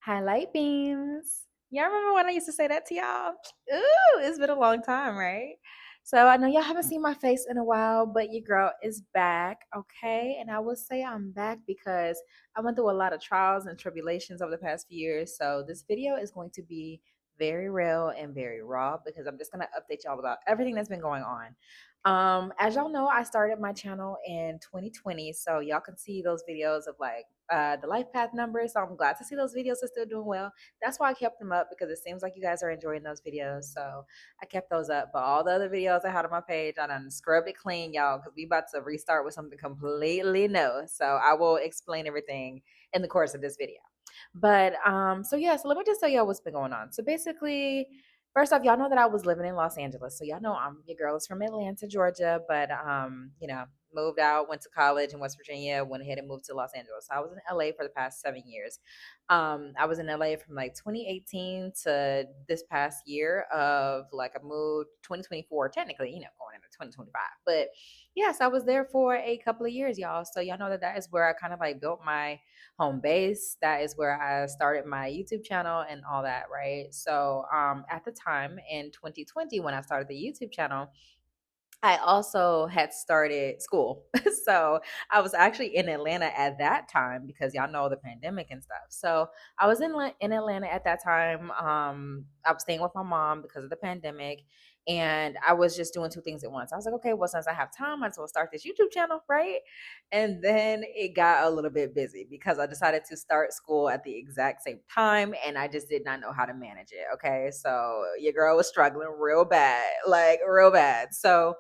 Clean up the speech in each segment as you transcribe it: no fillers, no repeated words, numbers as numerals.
Highlight beams. Y'all remember when I used to say that to y'all? Ooh, it's been a long time, right? So I know y'all haven't seen my face in a while, but your girl is back, okay? And I will say I'm back because I went through a lot of trials and tribulations over the past few years. So this video is going to be very real and very raw because I'm just gonna update y'all about everything that's been going on. As y'all know, I started my channel in 2020, so y'all can see those videos of like the life path numbers. So I'm glad to see those videos are still doing well. That's why I kept them up because it seems like you guys are enjoying those videos. So I kept those up. But all the other videos I had on my page, I done scrubbed it clean, y'all, because we about to restart with something completely new. So I will explain everything in the course of this video. But so yeah, so let me just tell y'all what's been going on. So basically, first off, y'all know that I was living in Los Angeles. So y'all know I'm your girl is from Atlanta, Georgia, but moved out, went to college in West Virginia, went ahead and moved to Los Angeles. So I was in LA for the past 7 years. I was in LA from like 2018 to this past year of like I moved 2024, technically, going into 2025. But yes, I was there for a couple of years, y'all. So y'all know that that is where I kind of like built my home base. That is where I started my YouTube channel and all that, right? So at the time in 2020, when I started the YouTube channel, I also had started school. So I was actually in Atlanta at that time because y'all know the pandemic and stuff. So I was in Atlanta at that time. I was staying with my mom because of the pandemic. And I was just doing two things at once. I was like, okay, well, since I have time, I might as well start this YouTube channel, right? And then it got a little bit busy because I decided to start school at the exact same time and I just did not know how to manage it. Okay. So your girl was struggling real bad, like real bad. So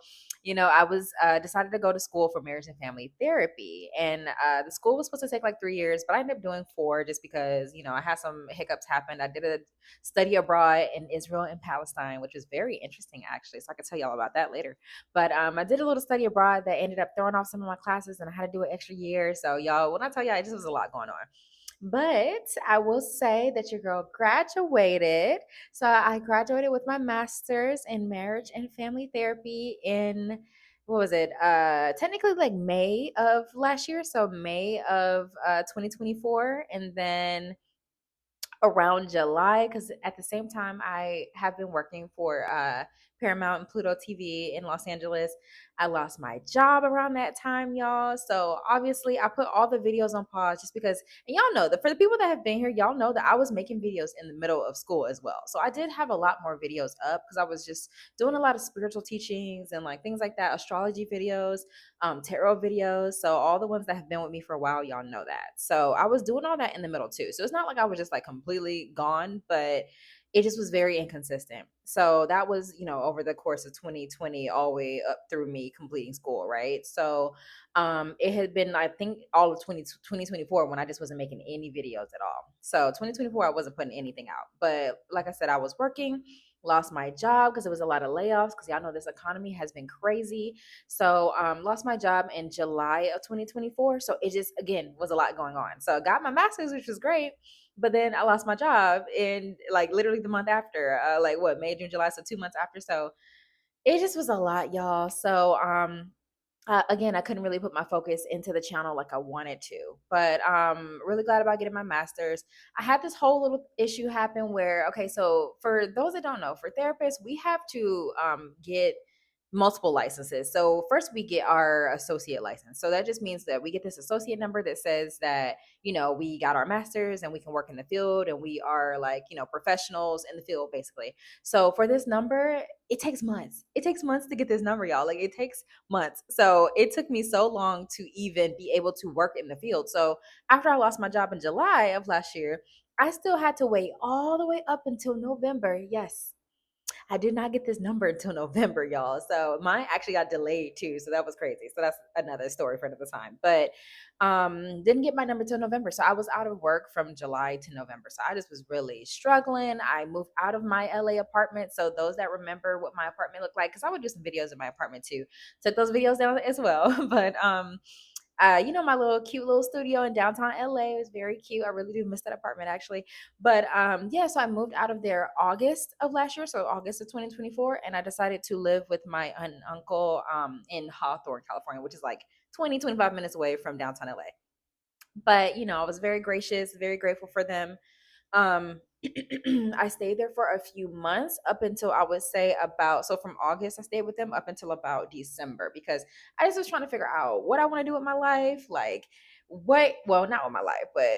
I was decided to go to school for marriage and family therapy, and the school was supposed to take like 3 years, but I ended up doing four just because I had some hiccups happen. I did a study abroad in Israel and Palestine, which was very interesting actually. So I could tell y'all about that later. But I did a little study abroad that ended up throwing off some of my classes, and I had to do an extra year. So y'all, when I tell y'all, it just was a lot going on. But I will say that your girl graduated. So I graduated with my master's in marriage and family therapy in what was it? Technically like May of last year. So May of 2024. And then around July, because at the same time I have been working for Paramount and Pluto TV in Los Angeles. I lost my job around that time, y'all. So obviously I put all the videos on pause just because, and y'all know that for the people that have been here, y'all know that I was making videos in the middle of school as well. So I did have a lot more videos up because I was just doing a lot of spiritual teachings and like things like that, astrology videos, tarot videos. So all the ones that have been with me for a while, y'all know that. So I was doing all that in the middle too. So it's not like I was just like completely gone, but it just was very inconsistent. So that was, over the course of 2020, all the way up through me completing school, right? So it had been, I think, all of 2024 when I just wasn't making any videos at all. So 2024, I wasn't putting anything out. But like I said, I was working, lost my job because there was a lot of layoffs because y'all know this economy has been crazy. So lost my job in July of 2024. So it just again was a lot going on. So I got my master's, which was great. But then I lost my job in like literally the month after, like what, May, June, July, so 2 months after. So it just was a lot, y'all. So again, I couldn't really put my focus into the channel like I wanted to, but really glad about getting my master's. I had this whole little issue happen where, okay, so for those that don't know, for therapists, we have to get multiple licenses. So first we get our associate license. So that just means that we get this associate number that says that, we got our masters and we can work in the field and we are like, professionals in the field basically. So for this number, it takes months. It takes months to get this number, y'all. Like it takes months. So it took me so long to even be able to work in the field. So after I lost my job in July of last year, I still had to wait all the way up until November. Yes, I did not get this number until November, y'all. So mine actually got delayed too. So that was crazy. So that's another story for another time. But didn't get my number till November. So I was out of work from July to November. So I just was really struggling. I moved out of my LA apartment. So those that remember what my apartment looked like, because I would do some videos in my apartment too. Took those videos down as well. But my little cute little studio in downtown LA. It was very cute. I really do miss that apartment actually. But yeah, so I moved out of there August of last year, so August of 2024, and I decided to live with my uncle in Hawthorne, California, which is like 20-25 minutes away from downtown LA. But I was very gracious, very grateful for them Um, I stayed there for a few months up until I would say about, so from August I stayed with them up until about December because I just was trying to figure out what I want to do with my life. Like what, well, not with my life, but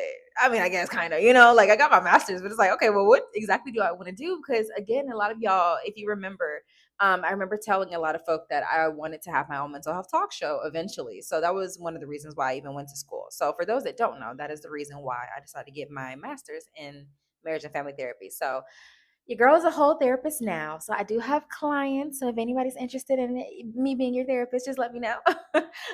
I mean, I guess kind of, like I got my master's, but it's like, okay, well, what exactly do I want to do? Because again, a lot of y'all, if you remember, I remember telling a lot of folk that I wanted to have my own mental health talk show eventually. So that was one of the reasons why I even went to school. So for those that don't know, that is the reason why I decided to get my master's in marriage and family therapy. So your girl is a whole therapist now. So I do have clients. So if anybody's interested in me being your therapist, just let me know.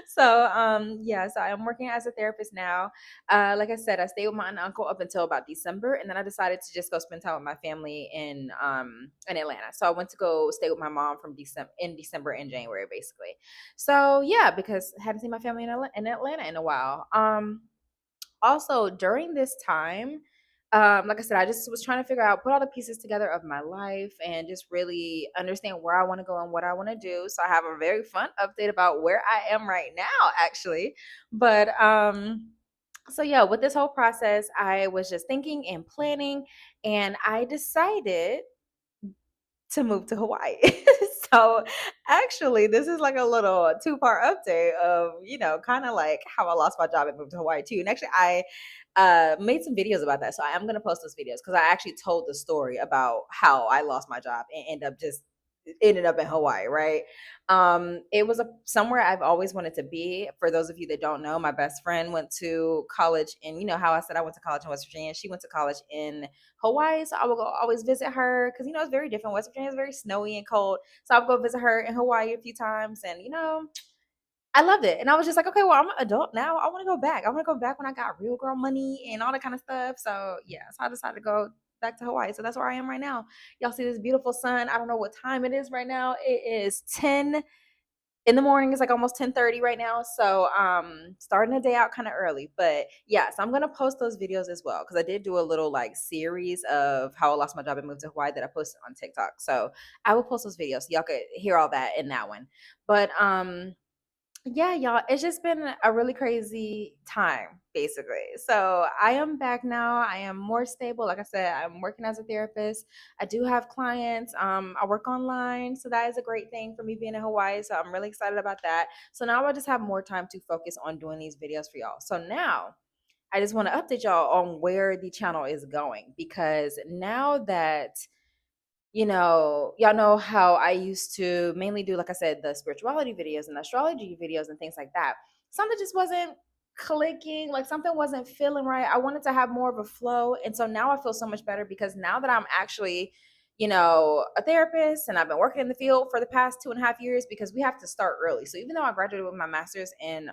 So I am working as a therapist now. Like I said, I stayed with my aunt and uncle up until about December, and then I decided to just go spend time with my family in Atlanta. So I went to go stay with my mom from December and January, basically. So yeah, because I hadn't seen my family in Atlanta in a while. Also during this time, like I said, I just was trying to figure out, put all the pieces together of my life and just really understand where I want to go and what I want to do. So I have a very fun update about where I am right now, actually. But so yeah, with this whole process, I was just thinking and planning, and I decided to move to Hawaii. So actually, this is like a little two-part update of, kind of like how I lost my job and moved to Hawaii too. And actually, I made some videos about that. So I am going to post those videos because I actually told the story about how I lost my job and ended up in Hawaii, right? It was somewhere I've always wanted to be. For those of you that don't know, my best friend went to college, and you know how I said I went to college in West Virginia. She went to college in Hawaii, so I would go always visit her because it's very different. West Virginia is very snowy and cold, so I would go visit her in Hawaii a few times, and I loved it. And I was just like, okay, well, I'm an adult now. I want to go back. I want to go back when I got real girl money and all that kind of stuff. So yeah, so I decided to go back to Hawaii. So that's where I am right now. Y'all see this beautiful sun. I don't know what time it is right now. It is 10 in the morning. It's like almost 10:30 right now. So starting the day out kind of early. But yeah, so I'm gonna post those videos as well. Cause I did do a little like series of how I lost my job and moved to Hawaii that I posted on TikTok. So I will post those videos so y'all could hear all that in that one. But yeah, y'all, it's just been a really crazy time, basically. So I am back now. I am more stable. Like I said, I'm working as a therapist. I do have clients. I work online, so that is a great thing for me being in Hawaii. So I'm really excited about that. So now I just have more time to focus on doing these videos for y'all. So now I just want to update y'all on where the channel is going because now that y'all know how I used to mainly do, like I said, the spirituality videos and the astrology videos and things like that. Something just wasn't clicking, like something wasn't feeling right. I wanted to have more of a flow. And so now I feel so much better because now that I'm actually, a therapist and I've been working in the field for the past 2.5 years because we have to start early. So even though I graduated with my master's in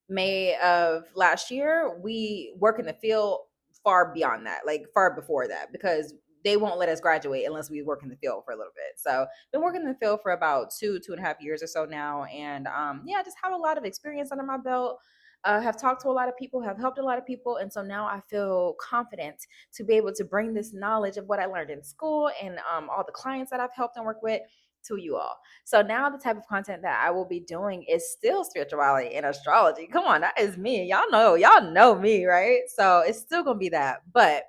May of last year, we work in the field far beyond that, like far before that, because they won't let us graduate unless we work in the field for a little bit. So been working in the field for about 2.5 years or so now. And yeah, I just have a lot of experience under my belt. Have talked to a lot of people, have helped a lot of people. And so now I feel confident to be able to bring this knowledge of what I learned in school and all the clients that I've helped and worked with to you all. So now the type of content that I will be doing is still spirituality and astrology. Come on, that is me. Y'all know me, right? So it's still gonna be that, but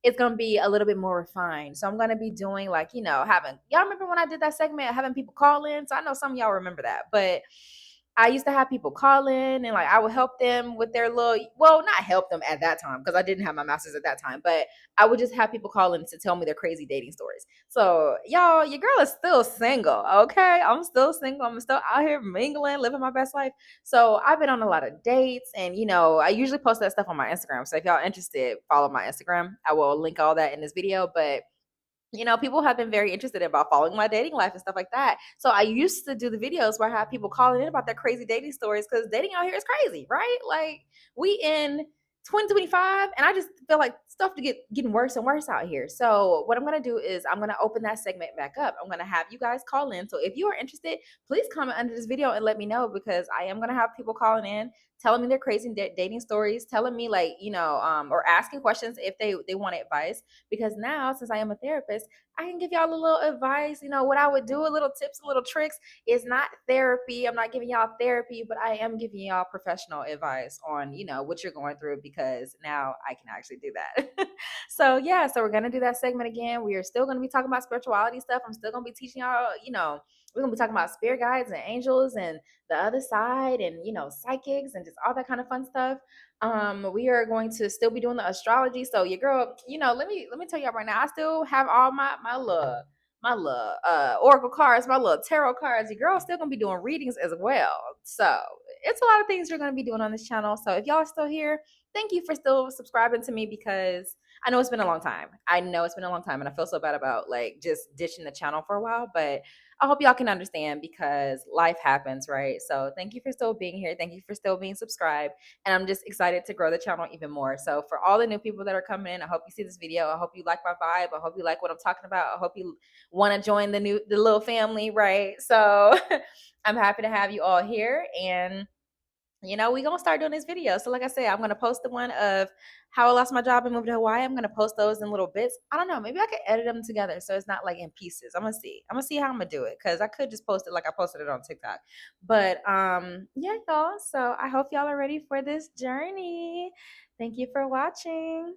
it's gonna be a little bit more refined. So I'm gonna be doing like, having y'all remember when I did that segment having people call in? So I know some of y'all remember that, but I used to have people call in and like I would help them with their not help them at that time because I didn't have my master's at that time, but I would just have people call in to tell me their crazy dating stories. So y'all, your girl is still single, okay? I'm still single. I'm still out here mingling, living my best life. So I've been on a lot of dates, and I usually post that stuff on my Instagram. So if y'all interested, follow my Instagram. I will link all that in this video, but people have been very interested about following my dating life and stuff like that. So I used to do the videos where I have people calling in about their crazy dating stories because dating out here is crazy, right? Like we in 2025, and I just feel like stuff to getting worse and worse out here. So what I'm gonna do is I'm gonna open that segment back up. I'm gonna have you guys call in. So if you are interested, please comment under this video and let me know because I am gonna have people calling in telling me their crazy dating stories, telling me like, or asking questions if they want advice. Because now, since I am a therapist, I can give y'all a little advice, what I would do, a little tips, a little tricks. It's not therapy. I'm not giving y'all therapy, but I am giving y'all professional advice on, what you're going through, because now I can actually do that. So yeah, so we're gonna do that segment again. We are still gonna be talking about spirituality stuff. I'm still gonna be teaching y'all, we're gonna be talking about spirit guides and angels and the other side, and psychics and just all that kind of fun stuff. We are going to still be doing the astrology. So your girl, let me tell y'all right now, I still have all my little oracle cards, my little tarot cards. Your girl's still gonna be doing readings as well. So it's a lot of things you're gonna be doing on this channel. So if y'all are still here, thank you for still subscribing to me, because I know it's been a long time. I know it's been a long time, and I feel so bad about like just ditching the channel for a while, but I hope y'all can understand, because life happens, right? So thank you for still being here. Thank you for still being subscribed. And I'm just excited to grow the channel even more. So for all the new people that are coming in, I hope you see this video. I hope you like my vibe. I hope you like what I'm talking about. I hope you want to join the little family, right? So I'm happy to have you all here. And we're gonna start doing this video. So like I said, I'm gonna post the one of how I lost my job and moved to Hawaii. I'm gonna post those in little bits. I don't know, maybe I could edit them together so it's not like in pieces. I'm gonna see how I'm gonna do it, because I could just post it like I posted it on TikTok. But yeah, y'all, so I hope y'all are ready for this journey. Thank you for watching.